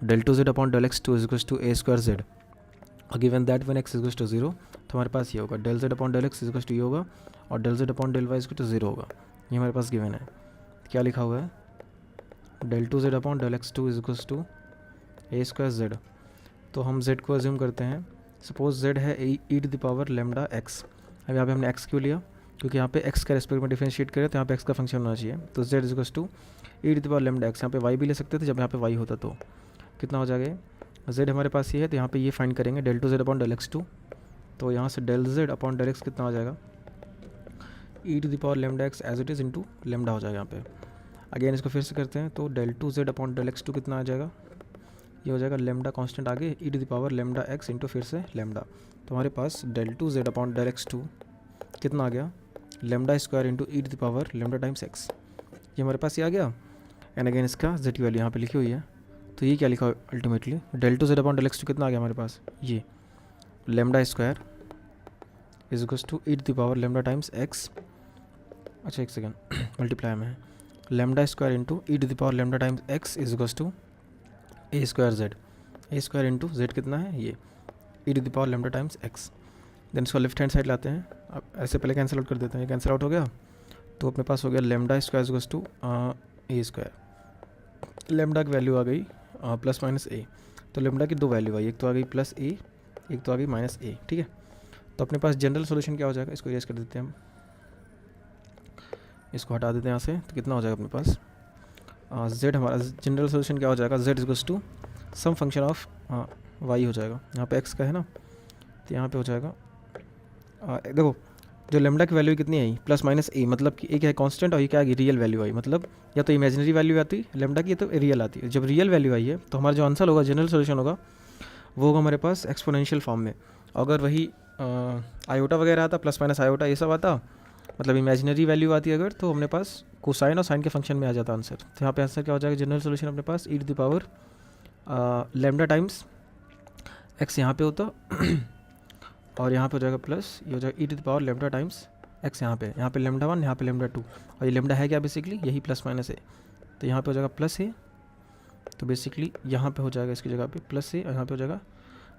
Del two z upon del x two is to a square z, और given that when x is to 0, तो हमारे पास ये होगा del z upon del x is to ये होगा, और del z upon del y is to 0 होगा। ये हमारे पास गिवन है। क्या लिखा हुआ है, del two z upon del x two is to a square z. तो हम जेड को अज्यूम करते हैं, सपोज जेड है e to the power lambda x. अब यहाँ पे हमने एक्स क्यों लिया, क्योंकि यहाँ पे एक्स का रेस्पेक्ट में डिफरेंशिएट करें तो यहाँ पे एक्स का फंक्शन होना चाहिए। तो z is to e to the power lambda x, यहाँ पे वाई भी ले सकते थे जब यहाँ पे वाई होता तो कितना हो जाएगा, जेड हमारे पास ये है तो यहाँ पे ये फाइंड करेंगे del two z upon del x two. तो यहाँ से del z upon del x कितना हो जाएगा, e to the power lambda x as it is into lambda हो जाएगा यहाँ पे। अगेन इसको फिर से करते हैं, तो del two z upon del x two कितना आ जाएगा, ये हो जाएगा लेमडा कांस्टेंट आगे e to the power lambda x into फिर से लेमडा। तो हमारे पास del two z upon del x two कितना आ गया, lambda square into e to the power lambda times x. ये हमारे पास ये आ गया। एंड अगेन इसका जेड की वैल्यू यहाँ पे लिखी हुई है। तो ये क्या लिखा ultimately, del two z upon del x two कितना आ गया हमारे पास, ये lambda square is equals to e to the power lambda times x, अच्छा एक सेकेंड मल्टीप्लाई में है, lambda square into e to the power lambda times x is equals to a square z, a square into z कितना है ये e to the power lambda times x. Then इसको left hand side लाते हैं, अब ऐसे पहले cancel out कर देते हैं, ये कैंसिल आउट हो गया। तो अपने पास हो गया lambda square is equals to a square, lambda की वैल्यू आ गई प्लस माइनस ए। तो लेमडा की दो वैल्यू आई, एक तो आ गई प्लस ए, एक तो आ गई माइनस ए, ठीक है। तो अपने पास जनरल सोल्यूशन क्या हो जाएगा, इसको इरेज कर देते हैं हम, इसको हटा देते हैं यहाँ से। तो कितना हो जाएगा अपने पास जेड, हमारा जनरल सोल्यूशन क्या हो जाएगा, z equals to some function of y हो जाएगा। यहाँ पे एक्स का है ना, तो यहाँ पे हो जाएगा देखो जो लेमडा की वैल्यू कितनी आई प्लस माइनस ए, मतलब कि एक है कांस्टेंट और ये क्या आई रियल वैल्यू आई, मतलब या तो इमेजिनरी वैल्यू आती लेमडा की, तो रियल आती है। जब रियल वैल्यू आई है तो हमारा जो आंसर होगा जनरल सोल्यूशन होगा वो होगा हमारे पास एक्सपोनेंशियल फॉर्म में। अगर वही आयोटा वगैरह आता, प्लस माइनस आयोटा ये सब आता, मतलब इमेजिनरी वैल्यू आती अगर, तो हमने पास कोसाइन और साइन के फंक्शन में आ जाता आंसर। तो यहाँ पे आंसर क्या हो जाएगा, जनरल सोल्यूशन अपने पास e to the power lambda times x यहाँ पे होता और यहाँ पे हो जाएगा प्लस, ये हो जाएगा e to the power lambda times x यहाँ पे लेमडा वन, यहाँ पे लेमडा टू, और ये लेमडा है क्या बेसिकली यही प्लस माइनस है। तो यहाँ पे हो जाएगा प्लस ए, तो बेसिकली यहाँ पे हो जाएगा इसकी जगह पे प्लस ए और यहाँ पे हो जाएगा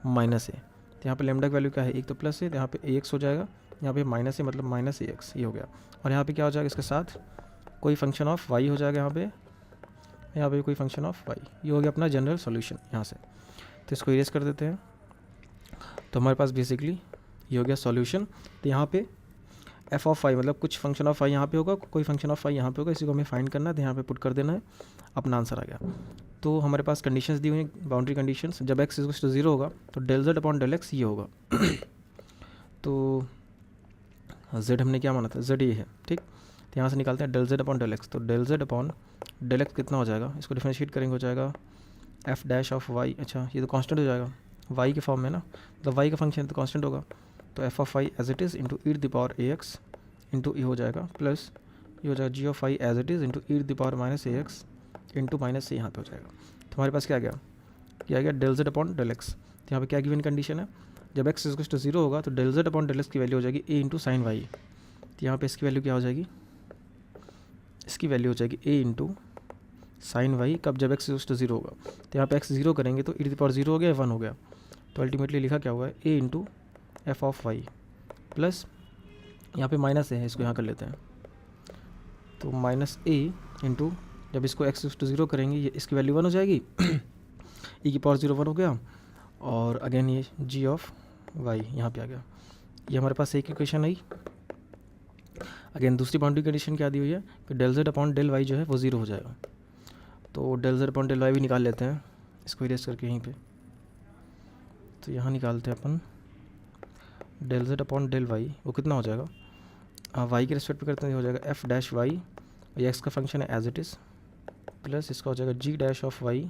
माइनस ए। तो यहाँ पे लेमडा की वैल्यू क्या है, एक तो प्लस है, तो यहाँ पे ए एक्स हो जाएगा, यहाँ पे माइनस है मतलब माइनस ए एक्स, ये हो गया। और यहाँ पे क्या हो जाएगा इसके साथ कोई फंक्शन ऑफ वाई हो जाएगा, यहाँ पे कोई फंक्शन ऑफ वाई, ये हो गया अपना जनरल सॉल्यूशन यहाँ से। तो इसको इरेज कर देते हैं, तो हमारे पास बेसिकली ये हो गया सॉल्यूशन। तो यहाँ पे एफ ऑफ वाई मतलब कुछ फंक्शन ऑफ वाई यहाँ पे होगा, कोई फंक्शन ऑफ वाई यहाँ पे होगा, इसी को हमें फाइंड करना है, तो यहाँ पे पुट कर देना है, अपना आंसर आ गया। तो हमारे पास कंडीशंस दी हुई हैं, बाउंड्री कंडीशंस, जब एक्स इक्वल्स टू 0 होगा तो del z upon del x ये होगा तो जेड हमने क्या माना था, जेड ये है, ठीक। तो यहाँ से निकालते हैं del z upon del x, तो del z upon del x कितना हो जाएगा, इसको डिफरेंशिएट करेंगे हो जाएगा एफ डैश ऑफ वाई, अच्छा ये तो कांस्टेंट हो जाएगा वाई के फॉर्म में ना, मतलब वाई का फंक्शन तो कांस्टेंट होगा, तो f of y as it is into e to the power a x into e हो जाएगा प्लस ये हो जाएगा g of y as it is into e to the power minus a x into minus a यहाँ पे हो जाएगा। तो हमारे पास क्या आ गया del z upon del x. तो यहाँ पे क्या गिवन कंडीशन है, जब एक्स इक्वल्स टू 0 होगा तो del z upon del x की वैल्यू हो जाएगी ए इंटू साइन वाई। तो यहाँ पे इसकी वैल्यू क्या हो जाएगी, इसकी वैल्यू हो जाएगी ए इंटू साइन वाई, कब जब एक्स इक्वल्स टू 0 होगा। तो यहाँ पे एक्स 0 करेंगे तो ई टू द पावर 0 हो गया 1 हो गया, तो अल्टीमेटली लिखा क्या हुआ है a into f of y plus यहाँ पे माइनस है, इसको यहाँ कर लेते हैं, तो माइनस ए इंटू जब इसको एक्स टू 0 करेंगे ये इसकी वैल्यू 1 हो जाएगी ई की पावर 0 1 हो गया, और अगेन ये जी ऑफ वाई यहाँ पे आ गया। ये हमारे पास एक इक्वेशन आई। अगेन दूसरी बाउंड्री कंडीशन क्या दी हुई है कि del z upon del y जो है वो 0 हो जाएगा। तो del z upon del y भी निकाल लेते हैं, इसको इरेज करके यहीं पे, तो यहाँ निकालते हैं अपन del z upon del y, वो कितना हो जाएगा वाई के रेस्पेक्ट पे करते हैं, हो जाएगा एफ डैश वाई, ये एक्स का फंक्शन है एज इट इज़, प्लस इसका हो जाएगा g dash of y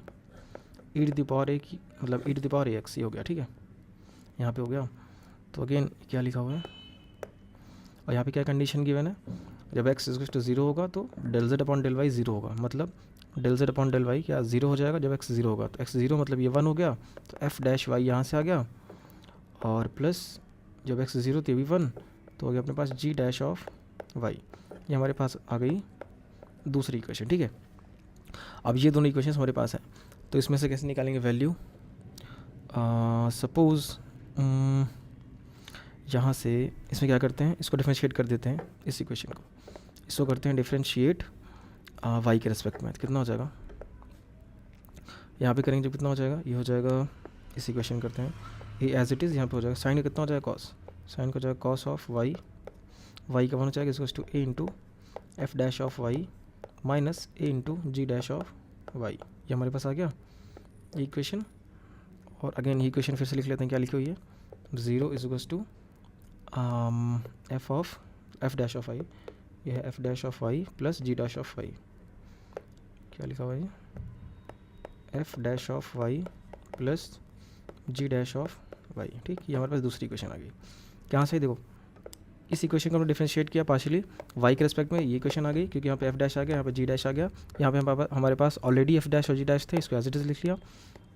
e to the power a की, मतलब e to the power a x, ये हो गया, ठीक है यहाँ पे हो गया। तो अगेन क्या लिखा हुआ है, और यहाँ पे क्या कंडीशन गिवन है, जब एक्स इक्वल्स टू 0 होगा तो del z upon del y 0 होगा, मतलब del z upon del y क्या 0 हो जाएगा जब एक्स 0 होगा, तो एक्स 0 मतलब ये 1 हो गया, तो एफ डैश वाई यहाँ से आ गया, और प्लस जब एक्स 0 तो ये भी 1, तो हो गया अपने पास जी डैश ऑफ वाई, ये हमारे पास आ गई दूसरी इक्वेशन, ठीक है। अब ये दोनों इक्वेशन हमारे पास हैं, तो इसमें से कैसे निकालेंगे वैल्यू? सपोज़ यहाँ से इसमें क्या करते हैं, इसको डिफरेंशिएट कर देते हैं, इस इक्वेशन को, इसको करते हैं डिफरेंशिएट वाई के रेस्पेक्ट में, तो कितना हो जाएगा? यहाँ पे करेंगे जब कितना हो जाएगा, ये हो जाएगा, इस इक्वेशन करते हैं ये एज इट इज़, यहाँ पे हो जाएगा साइन कितना हो जाएगा कॉस, साइन का हो जाएगा कॉस ऑफ वाई, वाई का वन हो जाएगा इसको two a into f dash of y minus a into g dash of y. ये हमारे पास आ गया ये इक्वेशन। और अगेन ये इक्वेशन फिर से लिख लेते हैं, क्या लिखी हुई है, 0 is to f dash of y, ये है f dash of y plus g dash of y, क्या लिखा हुआ है, f dash of y plus g dash of y. ठीक, ये हमारे पास दूसरी इक्वेशन आ गई। यहाँ से देखो इस इक्वेशन को हमने डिफरेंशिएट किया पार्शियली वाई के रेस्पेक्ट में, ये इक्वेशन आ गई क्योंकि यहाँ पे एफ डैश आ गया, यहाँ पे जी डैश आ गया, यहाँ पे हमारे पास ऑलरेडी एफ डैश और जी डैश थे, इसको एज इट इज़ लिख लिया।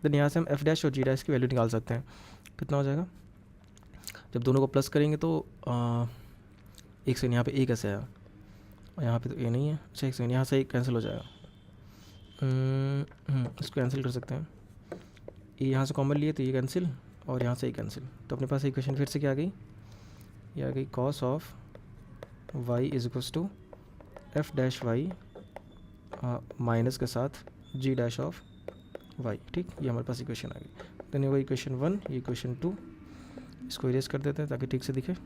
देन यहाँ से हम एफ डैश और जी डैश की वैल्यू निकाल सकते हैं, कितना हो जाएगा, जब दोनों को प्लस करेंगे तो एक सेकंड, यहाँ पे ए कैसे आया और यहाँ पे तो ए नहीं है, अच्छा एक सेकंड, यहाँ से एक कैंसिल हो जाएगा, इसको कैंसिल कर सकते हैं, ये यहाँ से कॉमन लिए तो ये कैंसिल और यहाँ से ये कैंसिल, तो अपने पास इक्वेशन फिर से क्या आ गई, ये आ गई cos of y is equals to f dash y minus के साथ जी डैश ऑफ वाई। ठीक, ये हमारे पास इक्वेशन आ गई। देन ये इक्वेशन 1, ये इक्वेशन 2, इसको इरेज कर देते हैं ताकि ठीक से दिखे। तो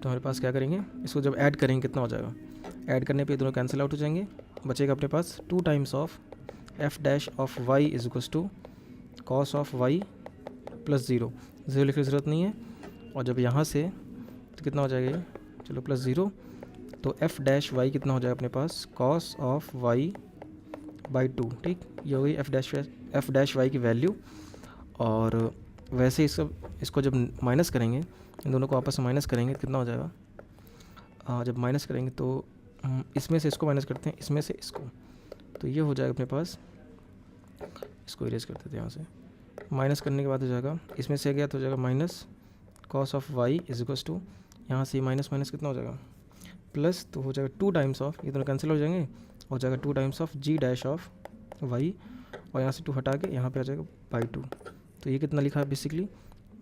हमारे पास क्या करेंगे, इसको जब ऐड करेंगे कितना हो जाएगा, ऐड करने पे दोनों कैंसिल आउट हो जाएंगे, बचेगा अपने पास 2 times of f dash of y is equals to cos of y plus 0 लिखने की ज़रूरत नहीं है, और जब यहाँ से तो कितना हो जाएगा ये, चलो प्लस 0, तो एफ डैश वाई कितना हो जाएगा अपने पास, कॉस ऑफ वाई बाई 2। ठीक, ये हो गई एफ डैश वाई की वैल्यू। और वैसे ही इसको जब माइनस करेंगे, इन दोनों को आपस में माइनस करेंगे तो कितना हो जाएगा, जब माइनस करेंगे तो इसमें से इसको माइनस करते हैं, इसमें से इसको, तो ये हो जाएगा अपने पास, इसको इरेज कर देते हैं यहाँ से, माइनस करने के बाद हो जाएगा, इसमें से गया तो हो जाएगा minus cos of y is equals to, यहाँ से माइनस माइनस कितना हो जाएगा प्लस, तो हो जाएगा 2 टाइम्स ऑफ, ये दोनों कैंसिल हो जाएंगे, हो जाएगा 2 times of g dash of y, और यहाँ से 2 हटा के यहाँ पे आ जाएगा बाई 2। तो ये कितना लिखा है basically,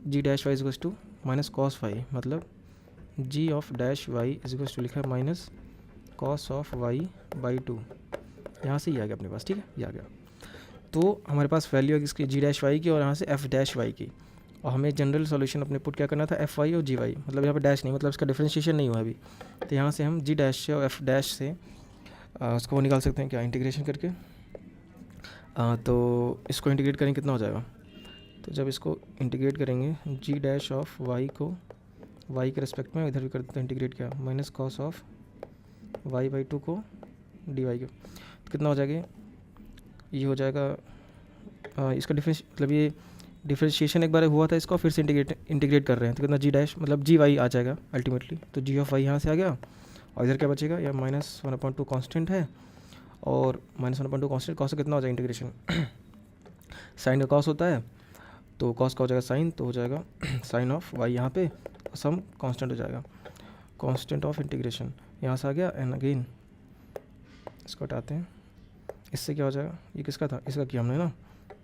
g dash y is equals to minus cos y, मतलब g of dash y is equals to लिखा है minus cos of y by 2। यहाँ से ये आ गया अपने पास। ठीक है, ये आ गया। तो हमारे पास वैल्यू है इसकी जी डैश वाई की और यहाँ से एफ डैश वाई की, और हमें जनरल सॉल्यूशन अपने पुट क्या करना था, एफ वाई और जी वाई, मतलब यहाँ पे डैश नहीं, मतलब इसका डिफरेंशिएशन नहीं हुआ अभी, तो यहाँ से हम जी डैश से और एफ डैश से उसको निकाल सकते हैं, क्या इंटीग्रेशन करके। तो इसको इंटीग्रेट करेंगे कितना हो जाएगा, तो जब इसको इंटीग्रेट करेंगे जी डैश ऑफ वाई को वाई के रेस्पेक्ट में, इधर भी कर देते हैं इंटीग्रेट, क्या minus cos of y by 2 को डी वाई के, तो कितना हो जाएगा, ये हो जाएगा इसका मतलब ये डिफरेंशिएशन एक बार हुआ था, इसको फिर से इंटीग्रेट कर रहे हैं, तो कितना जी डैश मतलब जी वाई आ जाएगा अल्टीमेटली, तो जी ऑफ वाई यहाँ से आ गया, और इधर क्या बचेगा, या -1/2 कांस्टेंट है, और -1/2 कांस्टेंट, कॉस कितना हो जाएगा इंटीग्रेशन साइन का कॉस होता है, तो कॉस का हो जाएगा साइन, तो हो जाएगा साइन ऑफ वाई यहाँ पे, सम कांस्टेंट हो जाएगा, कांस्टेंट ऑफ इंटीग्रेशन यहाँ से आ गया, एंड अगेन इसको हटाते हैं, इससे क्या हो जाएगा, ये किसका था, इसका किया हमने ना,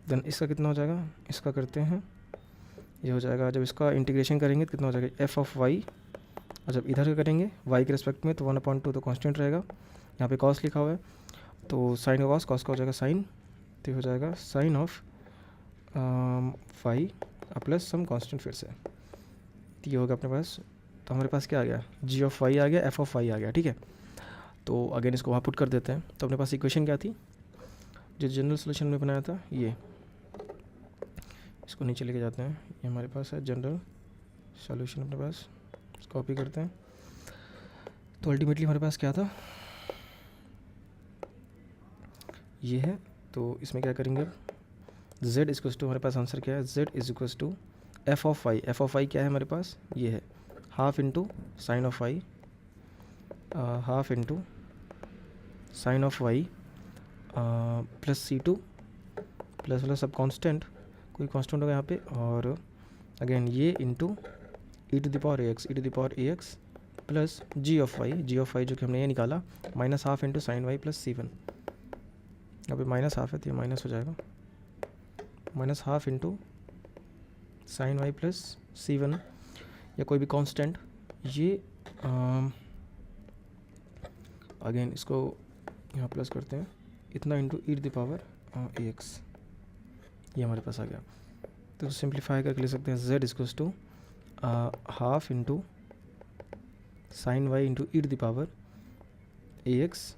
देन इसका कितना हो जाएगा, इसका करते हैं, ये हो जाएगा, जब इसका इंटीग्रेशन करेंगे तो कितना हो जाएगा एफ ऑफ वाई, और जब इधर करेंगे वाई के रिस्पेक्ट में तो 1/2 तो कांस्टेंट रहेगा, यहाँ पे कॉस लिखा हुआ है, तो साइन का कॉस का हो जाएगा साइन, तो हो जाएगा sine of y plus some constant फिर से, तो ये होगा अपने पास। तो हमारे पास क्या आ गया, जी ऑफ वाई आ गया, एफ ऑफ वाई आ गया। ठीक है, तो अगेन इसको वहाँ पुट कर देते हैं, तो अपने पास इक्वेशन क्या थी जो जनरल सोल्यूशन में बनाया था, ये इसको नीचे लेके जाते हैं, ये हमारे पास है जनरल सॉल्यूशन अपने पास, कॉपी करते हैं, तो अल्टीमेटली हमारे पास क्या था, ये है। तो इसमें क्या करेंगे, z इक्वल्स टू, हमारे पास आंसर क्या है, z is equals to f of y, f of y क्या है हमारे पास, ये है half into sine of y, half into sine of y plus C2 plus वाला सब कांस्टेंट, कोई कांस्टेंट होगा यहाँ पे, और अगेन ये into e to the power ax plus g of y जो कि हमने ये निकाला, minus half into sine y plus C1। यहाँ पे माइनस हाफ है तो ये माइनस हो जाएगा, minus half into sine y plus C1 या कोई भी कांस्टेंट, ये अगेन इसको यहाँ प्लस करते हैं, इतना into e to the power AX, ये हमारे पास आ गया। तो सिंप्लीफाई करके ले सकते हैं z equals to half into sine y into e to the power AX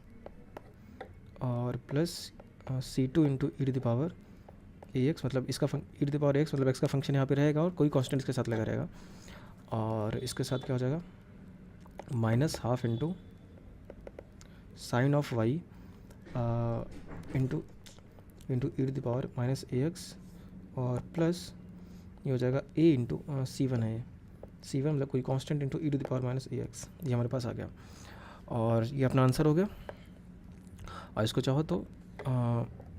और plus C2 into e to the power AX, मतलब इसका e to the power AX मतलब x का फंक्शन यहाँ पे रहेगा और कोई कांस्टेंट इसके साथ लगा रहेगा, और इसके साथ क्या हो जाएगा minus half into sine of y into into e to the power minus AX और प्लस ये हो जाएगा a इंटू C1 है, C1 मतलब कोई constant into e to the power minus AX, ये हमारे पास आ गया और ये अपना आंसर हो गया। और इसको चाहो तो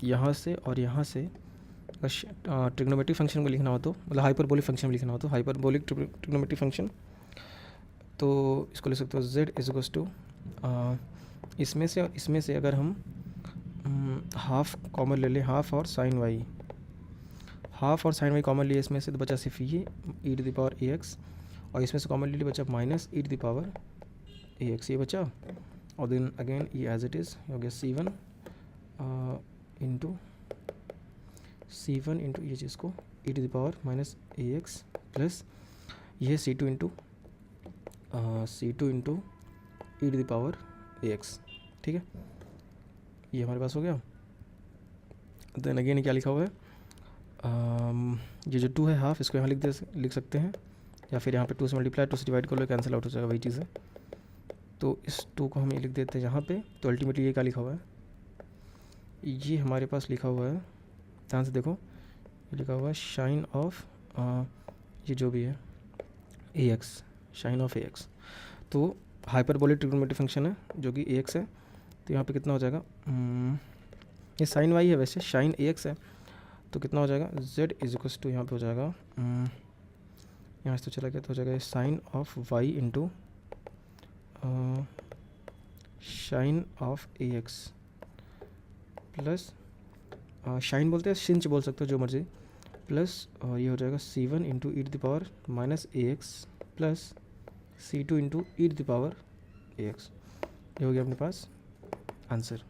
यहाँ से और यहाँ से ट्रिग्नोमेट्रिक फंक्शन को लिखना हो तो, मतलब हाइपरबोलिक फंक्शन में लिखना हो तो हाइपरबोलिक ट्रिग्नोमेट्रिक फंक्शन, तो इसको लिख सकते हो z इज इक्वल्स टू इसमें से और इसमें से अगर हम हाफ कॉमन ले लें, हाफ और साइन वाई, हाफ और साइन वाई कॉमन लिए इसमें से, तो बचा सिर्फ ये e to the power AX, और इसमें से कॉमन ले लिए बचा minus e to the power AX, ये बचा, और देन अगेन ये एज इट इज़ हो गया C1 इंटू C1 इंटू ये चीज़ को e to the power minus AX plus ये C2 into e to the power AX, ठीक है, ये हमारे पास हो गया। देन अगेन क्या लिखा हुआ है, ये जो 2 है हाफ, इसको यहाँ लिख सकते हैं, या फिर यहाँ पे 2 से मल्टीप्लाई 2 से डिवाइड कर लो, कैंसिल आउट हो जाएगा, वही चीज़ है। तो इस 2 को हम ये लिख देते हैं यहाँ पे, तो अल्टीमेटली ये क्या लिखा हुआ है, ये हमारे पास लिखा हुआ है, ध्यान से देखो, ये लिखा हुआ है शाइन ऑफ ये जो भी है AX, शाइन ऑफ AX, तो हाइपरबोलिक ट्रिग्नोमेट्रिक फंक्शन है जो कि AX है, तो यहाँ पे कितना हो जाएगा, ये साइन वाई है, वैसे शाइन AX है, तो कितना हो जाएगा z इज इक्वल्स टू, यहाँ पे हो जाएगा यहाँ से तो चला गया, तो हो जाएगा sine of y into sinh of AX plus sinh बोलते हैं, सिंच बोल सकते हो, जो मर्जी, प्लस ये हो जाएगा C1 into e to the power minus AX plus C2 into e to the power AX, ये हो गया अपने पास आंसर।